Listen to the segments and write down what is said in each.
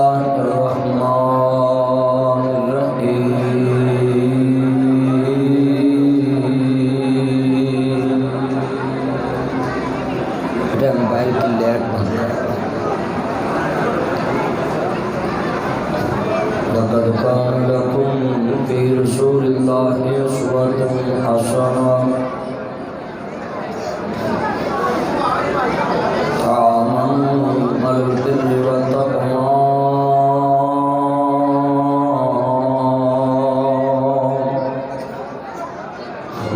اللہ الرحمن الرحیم۔ بیٹا موبائل کی لائٹ بند ہے۔ لقد كان لكم في رسول الله أسوة حسنة تعاونوا على البر والتقوى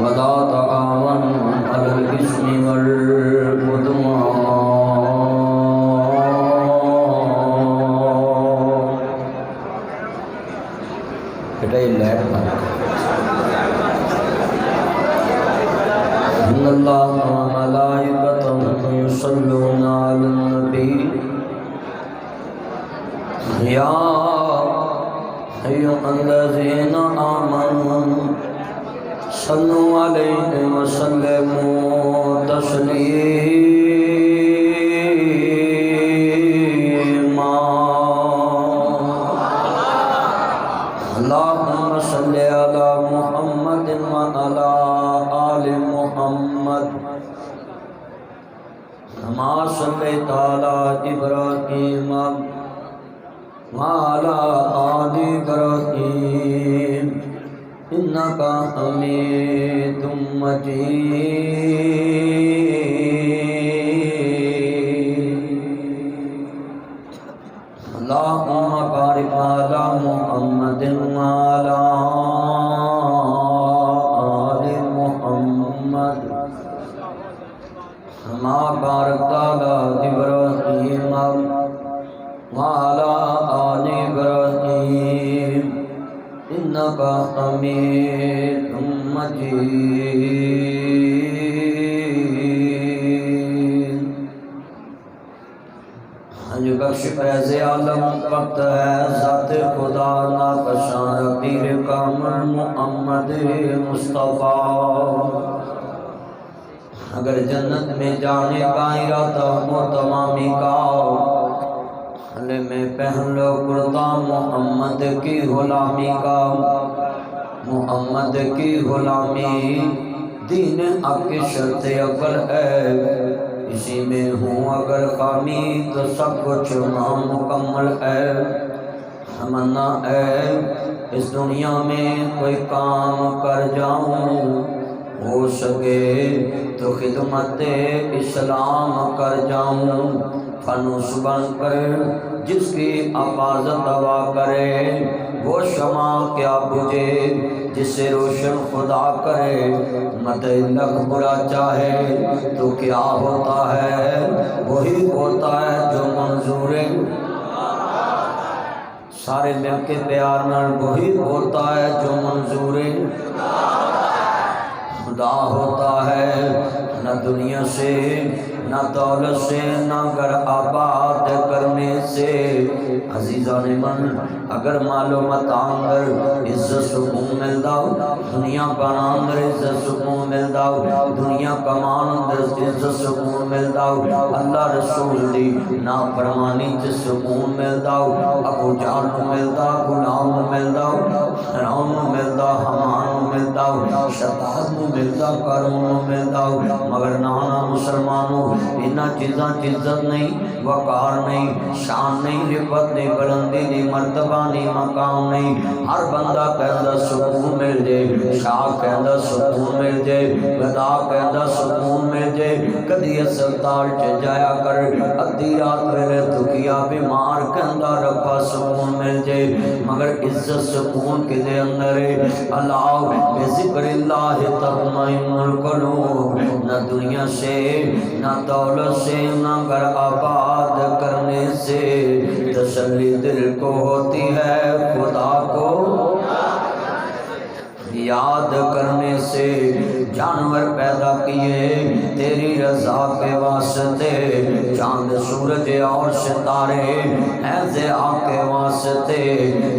ولا تعاونوا على الإثم والعدوان۔ بیٹا یہ لائٹ بند کر۔ ان اللہ وملائکتہ یصلون علی النبی یا ایھا الذین آمنوا صلوا علیہ وسلموا تسلیما۔ اللہم صل علی محمد وعلی آل محمد کما صلیت علی ابراہیم وعلی آل ابراہیم انک حمید مجید۔ اللہم بارک علی محمد وعلی آل محمد کما بارکت علی ابراہیم وعلی آل ابراہیم انک حمید مجید۔ حج بخش فیض عالم وقت ہے ذات خدا ناقصاں پیر کامل محمد مصطفیٰ۔ اگر جنت میں جانے کا ارادہ ہو تمامی کا گلے میں پہن لو کرتا محمد کی غلامی کا۔ محمد کی غلامی دین حق کی شرط اول ہے، اسی میں ہوں اگر خامی تو سب کچھ نامکمل ہے۔ تمنا ہے اس دنیا میں کوئی کام کر جاؤں، ہو سکے تو خدمت اسلام کر جاؤں۔ فانوس بن کر جس کی حفاظت دعا کرے، وہ شمع کیا بجھے جسے روشن خدا کرے۔ مطلق برا چاہے تو کیا ہوتا ہے، وہی ہوتا ہے جو منظور ہے۔ سارے مل کے پیار نال وہی ہوتا ہے جو منظور ہے خدا ہوتا ہے۔ نہ دنیا سے نہ دولت سے نہ گھر آباد کرنے سے، عزیزان من اگر معلومات اندر عزت سکون مل داؤ، دنیا پانا اندر عزت سکون مل داؤ، دنیا کمان اندر عزت سکون مل داؤ، اللہ رسول دی نافرمانی سے سکون مل داؤ۔ ابو جہل نو مل دا، غلام نو مل داؤ، فرعون نو مل دا، حمان نو مل داؤ، شداد نو مل دا، قارون نو مل داؤ، مگر نانا مسلمانوں انہاں چیزاں کی عزت نہیں، وقار نہیں، شان نہیں، رفت نہیں، بلندی نہیں، مرتبہ نہیں، مقام نہیں۔ ہر بندہ کہندا سکون مل جائے، شاہ کہندا سکون مل جائے، گدا کہندا سکون مل جائے۔ کدی اسپتال چ جایا کر، ادھی رات ویلے دکھیا بیمار کہندا ربا سکون مل جائے، مگر عزت سکون کے دے اندر ہے۔ اللہ بذکر اللہ تطمئن القلوب۔ نہ دنیا سے نہ دولت سے نہ گھر آباد کرنے سے تسلی دل کو ہوتی ہے، خدا کو یاد کرنے سے۔ جانور پیدا کیے تیری رضا کے واسطے، چاند سورج اور ستارے ہیں ضیاء کے واسطے،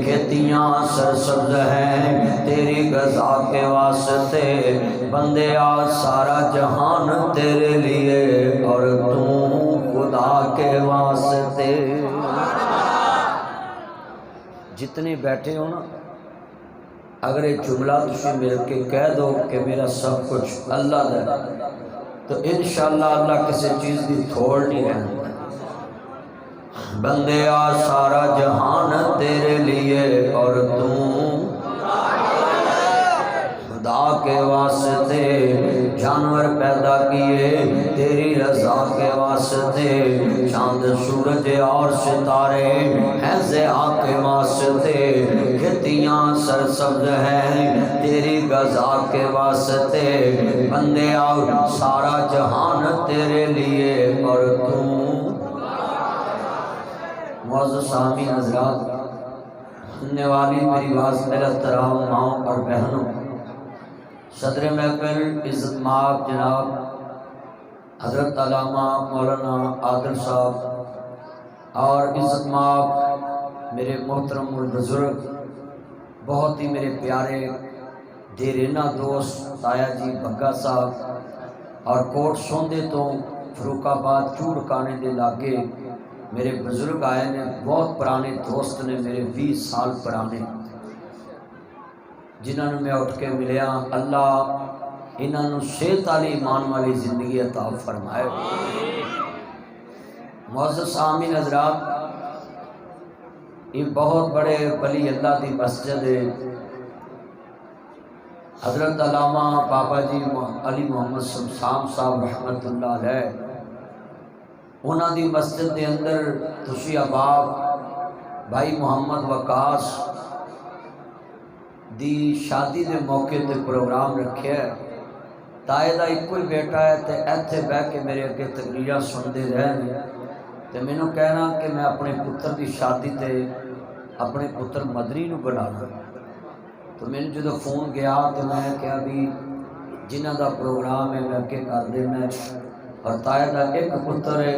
کھیتیاں سرسبز ہیں تیری غذا کے واسطے۔ بندے آج سارا جہان تیرے لیے اور تو خدا کے واسطے۔ جتنے بیٹھے ہو نا، اگر یہ جملہ تسی مل کے کہہ دو کہ میرا سب کچھ اللہ دا ہے، تو انشاءاللہ اللہ کسی چیز کی تھوڑ نہیں رہنے۔ بندے آ سارا جہان تیرے لیے اور خدا کے واسطے جانور پیدا کیے، تیری رضا کے واسطے چاند سورج اور ستارے ہیں ضیاء کے واسطے، کھیتیاں سرسبز ہیں تیری غذا کے واسطے، بندے آؤ سارا جہان تیرے لیے اور معزز سامعین حضرات، سننے والی میری آواز میرا احترام ماؤں اور بہنوں، صدر محفل عزت مآب جناب حضرت علامہ مولانا عادل صاحب اور عزت مآب میرے محترم البزرگ، بہت ہی میرے پیارے دیرینہ دوست تایا جی بگا صاحب، اور کوٹ سوندے تو فروخ آباد چوڑکانے دے لاگے میرے بزرگ آئے نے، بہت پرانے دوست نے میرے 20 سال پرانے، جنہوں نے میں اٹھ کے ملیا، اللہ انہوں نے صحت والی ایمان والی زندگی عطا فرمائے۔ معزز سامعین حضرات، یہ بہت بڑے ولی اللہ دی مسجد ہے، حضرت علامہ بابا جی علی محمد شمشام صاحب رحمت اللہ علیہ، انہاں دی مسجد دے اندر تسی احباب بھائی محمد وقاص دی شادی دے موقع تے پروگرام رکھیا ہے، تائے دا ایک کوئی بیٹا ہے تے ایتھے بہ کے میرے اگے تقریراں سنتے رہے تے مینوں کہنا کہ میں اپنے پتر دی شادی تے اپنے پتر مدری نو بلانا، تو میں نے جدو فون گیا تو میں کہا بھی جنہ دا پروگرام ہے میں اگے کر دینا، اور تائے دا ایک پتر ہے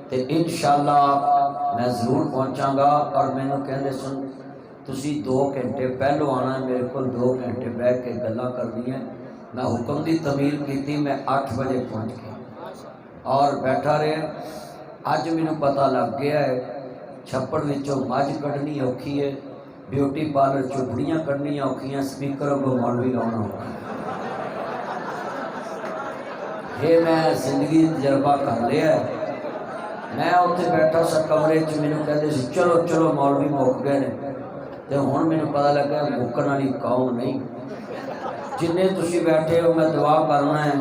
تے انشاءاللہ میں ضرور پہنچاں گا، اور میں نے کہندے سن تسی 2 گھنٹے پہلو آنا ہے، میرے کو 2 گھنٹے بیٹھ کے گلاں کرنی ہیں، میں حکم دی تعمیل کیتی، میں 8 بجے پہنچ گیا اور بیٹھا رہے۔ اج مینوں پتہ لگ گیا ہے چھپڑ وچوں مجھ کڈنی اوکھی ہے، بیوٹی پارلر چوبڑیاں کڈنیاں اوکھیاں، سپیکر کو مولوی لانا ہوگا۔ یہ میں زندگی تجربہ کر لیا ہے۔ میں اتنے بیٹھا سا کمرے چ، مینوں کہتے سی چلو چلو مولوی مک گئے نے، تے ہن مینوں پتہ لگا مکن والی قوم نہیں۔ جنہیں تسی بیٹھے ہو میں دعا کرنا ہے،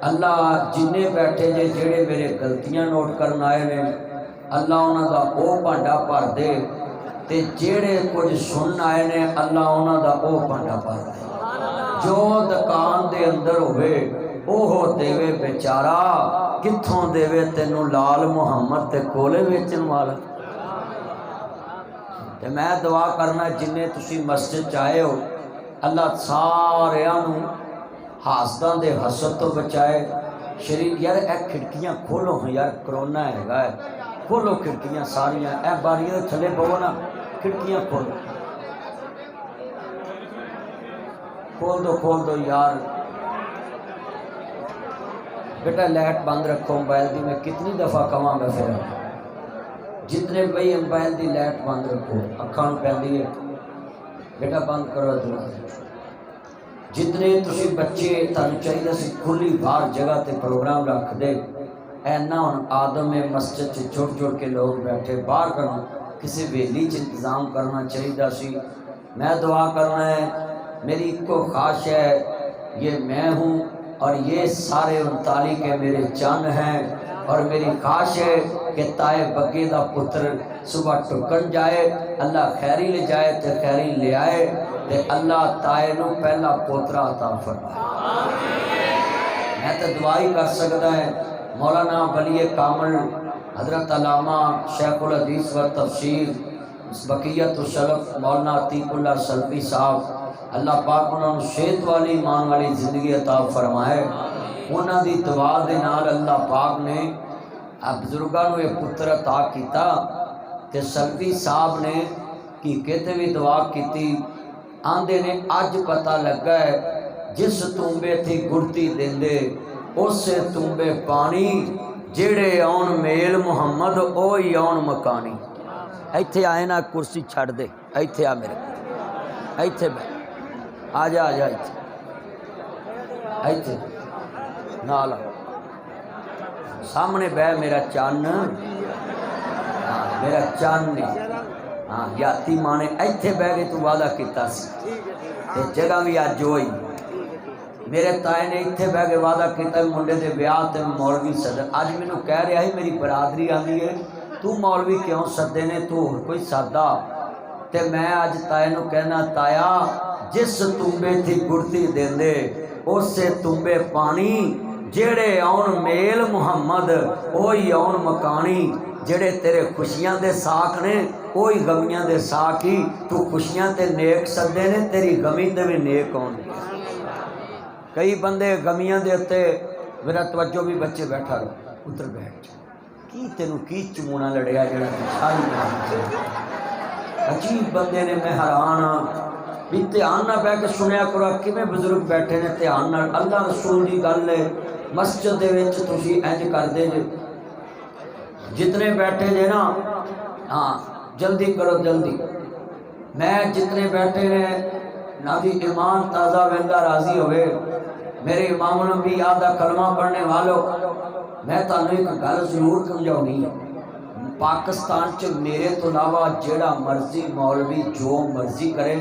اللہ جنہیں بیٹھے جے جڑے میرے غلطیاں نوٹ کرن آئے نے، اللہ انہاں دا او بھانڈا بھر دے، تے جڑے کچھ سنن آئے نے اللہ انہاں دا او بھانڈا بھر دے۔ جو دکان دے اندر ہوئے اوہ دیوے بیچارہ، کتھوں دیوے تینوں لال محمد تے کولے ویچن والا۔ تے میں دعا کرنا جنہیں تسی مسجد چاہے ہو، اللہ ساریانوں حاسداں دے حسد تو بچائے۔ شریف یار اے کھڑکیاں کھولو یار، کرونا ہے، کھولو کھڑکیاں ساریاں، اے باریاں دے تھلے پو نا، کھڑکیاں کھولو، کھول دو یار۔ بیٹا لائٹ بند رکھو موبائل دی، میں کتنی دفعہ کہاں میں پھر جتنے بھائی موبائل دی لائٹ بند رکھو، اکھاں پہندی ہے، بیٹا بند کرو دروازے۔ جتنے تسی بچے تانوں چاہیے سی کھلی باہر جگہ تے پروگرام رکھ دے، اے نہ ہن آدم مسجد چ جڑ جڑ کے لوگ بیٹھے، باہر کرنا کسی ویلی چ انتظام کرنا چاہیے سی۔ میں دعا کرنا ہے، میری کو خواہش ہے، یہ میں ہوں اور یہ سارے 39 کے میرے چند ہیں، اور میری خواہش ہے کہ تائے بگے دا پتر صبح ٹکن جائے، اللہ خیری لے جائے تے خیری لے آئے، تے اللہ تائے نو پہلا پوترا عطا فرمائے۔ میں تو دعائی کر سکتا ہے، مولانا ولی کامل حضرت علامہ شیخ الحدیث و تفسیر بقیت السلف مولانا عتیق اللہ سلفی صاحب، اللہ پاک انہوں نے صحت والی ایمان والی زندگی عطا فرمائے۔ انہوں دی دعا دے نال اللہ پاک نے بزرگاں نو یہ پتر عطا کیتا، تے سلفی صاحب نے کی کہتے بھی دعا کیتی، آندے نے اج پتہ لگا ہے جس تنبے تھی گڑتی دیندے اسے تنبے پانی، جڑے آن میل محمد اوہی آن مکانی۔ ایتھے آئے نا کرسی چھڑ دے ایتھے آ میرے ایتھے بہ آ جا ایتھے ایتھے نال سامنے بہ میرا چان میرا چان نے ہاں یاتی ماں نے ایتھے بہ کے تو وعدہ کیتا سی تے جگہ بھی اج ہوئی میرے تائے نے ایتھے بہ کے وعدہ کیتا منڈے دے بیاہ تے مولوی صدر اج مینوں کہہ رہا ہے میری برادری آندی ہے تو مولوی کیوں سدے نے تو کوئی سادا تے میں اج تائے نو کہنا تایا جس تمبے تھی گڑتی دیندے اس سے تمبے پانی جیڑے آن میل محمد اوہی آن مکانی جڑے تیرے خوشیاں دے ساکھ نے اوہی غمیاں دے ساکھ ہی تو خوشیاں تے نیک سدے نے تیری غمی تے بھی نیک ہون کئی بندے غمیاں دے تے میرا توجہ بھی بچے بیٹھا رہو ادھر بیٹھ کی تینوں کی چمونا لڑیا جڑا ساری بات عجیب بندے نے میں حیران ہاں بھی دھیان نہ بہ کے سنیا کرو کیویں بزرگ بیٹھے نے دھیان نہ اللہ رسول دی گل ہے مسجد دے وچ تسی انج کردے جے جتنے بیٹھے جے نا ہاں جلدی کرو جلدی میں جتنے بیٹھے نے نبی ایمان تازہ ویندا راضی ہوئے میرے امام الانبیاء دا کلمہ پڑھنے والوں میں تانوں ایک گل ضرور سمجھاؤنی ہے پاکستان چ میرے تو علاوہ جیڑا مرضی مولوی جو مرضی کرے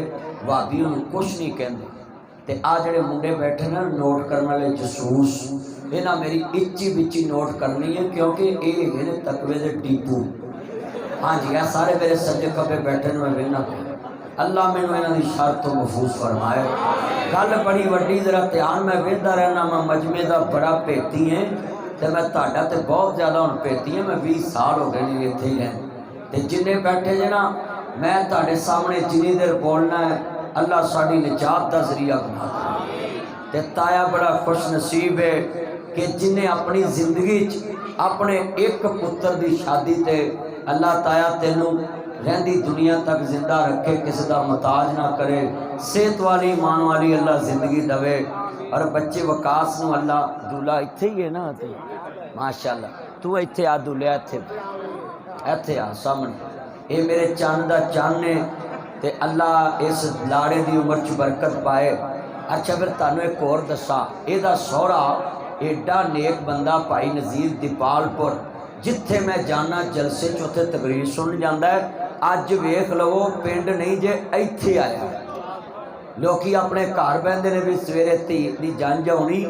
وہابیوں کچھ نہیں کہندے تے آ جڑے منڈے بیٹھے نا نوٹ کرنے والے جسوس انہاں میری اچھی بچی نوٹ کرنی ہے کیونکہ اے ہے تقوی دے ڈیپو ہاں جی سارے میرے سجے کبے بیٹھے میں وینا اللہ میں انہاں دی شر تو محفوظ فرمائے گل بڑی وڈی ذرا دھیان میں ویندہ رہنا میں مجمع دا بڑا پیتی ہیں تے میں تہاڈا تے بہت زیادہ ہن پیتی ہیں میں 20 سال ہو گئے نے ایتھے ہی رہن تے جنے بیٹھے جے نا میں تہاڈے سامنے جنی دیر بولنا ہے اللہ ساڈی نجات دا ذریعہ بنا دے تے تایا بڑا خوش نصیب ہے کہ جنہیں اپنی زندگی اپنے ایک پتر دی شادی تے اللہ تایا تینوں رہندی دنیا تک زندہ رکھے کسی دا محتاج نہ کرے صحت والی ایمان والی اللہ زندگی دے اور بچے وکاس نو اللہ دولہ ایتھے ہی ہے نا ماشاءاللہ تو ایتھے آ دولیا ایتھے آ سامنے اے میرے چاند دا چان نے تے اللہ اس لاڑے دی عمر چ برکت پائے اچھا پھر تانوں ایک اور دسا اے دا سہرا ایڈا نیک بندہ بھائی نذیر دیپال پور جتھے میں جانا جلسے چوتھے تقریر سن جاندا ہے اج ویکھ لو پنڈ نہیں جے ایتھے آیا لوکی اپنے گھر بہندے نے بھی سویرے دھی دی جنج ہونی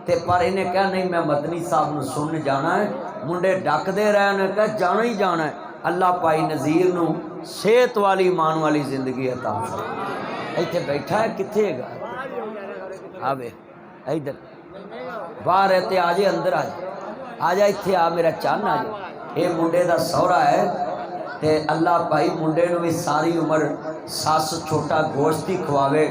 تے پر انہیں کہا نہیں میں مدنی صاحب نو سن جانا ہے منڈے ڈک دے رہے نے کہا جانا ہی جانا ہے اللہ پائی نذیر نو صحت والی ایمان والی زندگی عطا فرمائے ایتھے بیٹھا ہے کتھے گا آوے ادھر باہر رہتے آ جائے اندر آ جا ایتھے آ میرا چان آ جا یہ منڈے دا سہرا ہے تے اللہ بھائی منڈے نو بھی ساری عمر ساس چھوٹا گوشت ہی کھواوے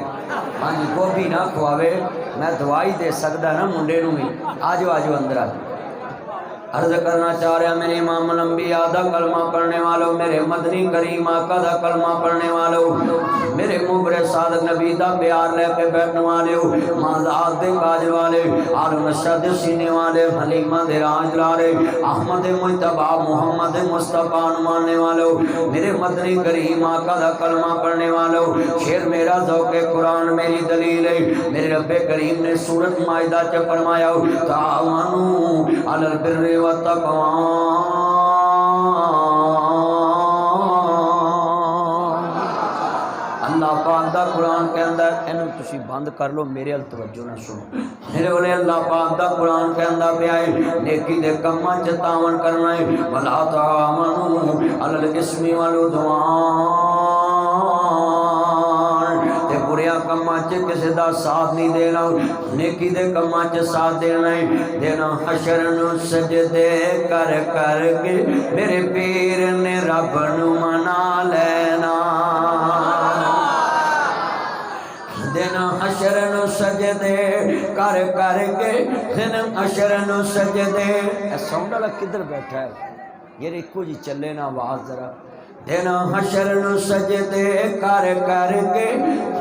ہاں جی گوبھی نہ کھواوے میں دوائی دے سکتا نا منڈے نو بھی آجو اندر آجو عرض کرنا چاہ رہا میرے امام الانبیاء دا کلمہ پڑھنے والوں میرے مدنی کریم آقا دا کلمہ پڑھنے والوں میرے مبر صادق نبی دا پیار لے کے بیٹھنے والے مازاد دے کاج والے آل نشد سینے والے حلیمہ دے راج لارے احمد مجتبہ محمد مصطفیٰ نمانے والوں میرے مدنی کریم آقا دا کلمہ پڑھنے والوں شیر میرا ذوق قرآن میری دلیل ہے میرے رب کریم نے سورۃ مائدہ چ فرمایا تعاونوا علی البر والتقوی اللہ پاک دا قرآن کے اندر انہوں تسی بند کر لو میرے ال توجہ نہ سنو میرے بولے اللہ پاک دا قرآن کے اندر پہ آئے نیکی دے کماں چ تعاون کرنا ہے ولا تعاونوا علی الاسم والعدوان تے بریاں کماں چ کسی دا ساتھ نہیں دینا نیکی دے کماں چ ساتھ دینا ہے دینا حشر نو سجدے کر کر کے میرے پیر نے رب نو منا لینا دن حشر نو سجدے کر کر کے دن حشر نو سجدے اے ساؤنڈ والا کدھر بیٹھا ہے یہ ایکو جی چلے نا آواز ذرا دن حشر نو سجدے کر کر کے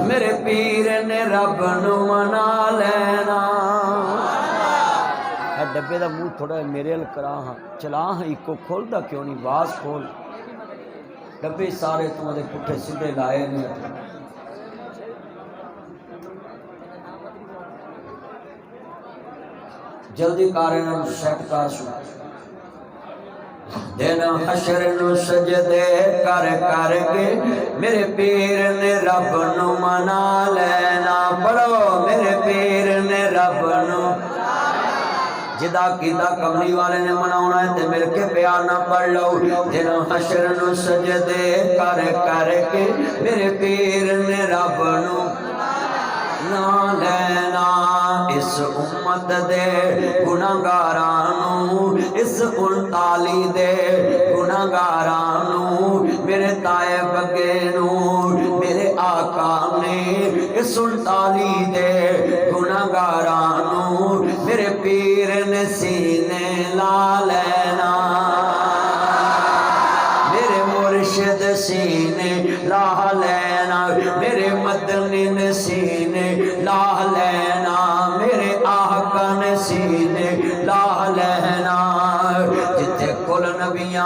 میرے پیر نے رب نو منا لینا اے ڈبے دا منہ تھوڑا میرے ال کرا ہاں چلا ہاں ایکو کھول دا کیوں نہیں آواز کھول ڈبے سارے تو دے پٹھے سیدھے لائے نے جلدی کارن سیٹ کر سو دن حشر نو سجدے کر کر کے میرے پیر نے رب نو منا لینا پڑھو میرے پیر نے رب نو جدا کیتا کملی والے نے مناونا ہے تے مل کے پیار نہ پڑھ لو دن حشر نو سجدے کر کر کے میرے پیر نے رب نو نہ لینا اس امت دے گناہگارانو اس 39 دے گناہگارانو میرے تائے بگے نو میرے آقا نے اس 39 دے گناہگارانو میرے پیر نے سینے لا لینا میرے مرشد سینے لا لینا میرے مدنی نے سینے لا لینا میرے آقا نے سینے لا لینا جتھے کل نبیاں